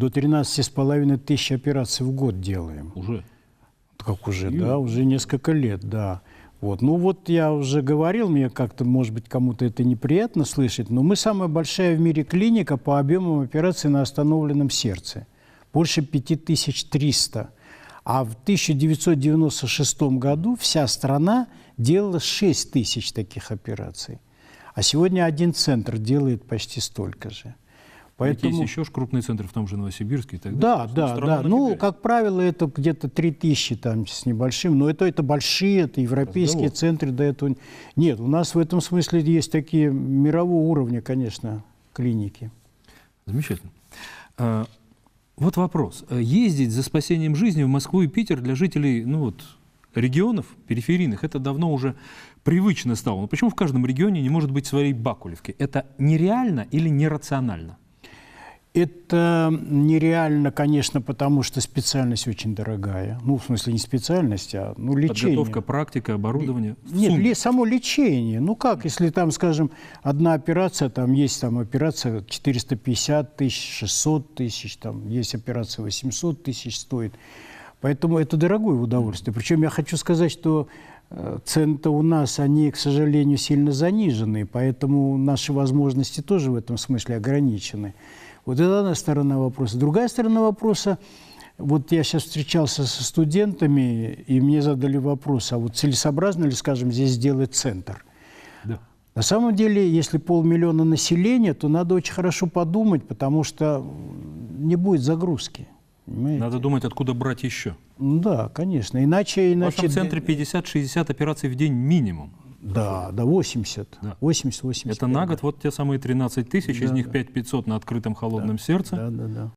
до 13,5 тысяч операций в год делаем. Уже? Как уже, да, уже несколько лет, да. Вот. Ну вот я уже говорил, мне как-то, может быть, кому-то это неприятно слышать, но мы самая большая в мире клиника по объемам операций на остановленном сердце. Больше 5300. А в 1996 году вся страна делала 6 тысяч таких операций. А сегодня один центр делает почти столько же. Поэтому... Есть еще крупные центры в том же Новосибирске и так Да, далее. да, да. Ну, как правило, это где-то 3000 там с небольшим. Но это большие, это европейские центры. До этого... Нет, у нас в этом смысле есть такие мирового уровня, конечно, клиники. Замечательно. Вот вопрос. Ездить за спасением жизни в Москву и Питер для жителей регионов периферийных, это давно уже привычно стало. Но почему в каждом регионе не может быть своей Бакулевки? Это нереально или нерационально? Это нереально, конечно, потому что специальность очень дорогая. Ну, в смысле, не специальность, а лечение. Подготовка, практика, оборудование. Нет, само лечение. Ну как, если там, скажем, одна операция, там есть операция 450 тысяч, 600 тысяч, там есть операция 800 тысяч стоит. Поэтому это дорогое удовольствие. Причем я хочу сказать, что цены-то у нас, они, к сожалению, сильно занижены, поэтому наши возможности тоже в этом смысле ограничены. Вот это одна сторона вопроса. Другая сторона вопроса, вот я сейчас встречался со студентами, и мне задали вопрос, а вот целесообразно ли, скажем, здесь сделать центр? Да. На самом деле, если 500 000 населения, то надо очень хорошо подумать, потому что не будет загрузки. Понимаете? Надо думать, откуда брать еще. Да, конечно. Иначе... В вашем центре 50-60 операций в день минимум. Да, 80. Да. 80. Это на год вот те самые 13 тысяч, из них 5500 на открытом холодном сердце. Да.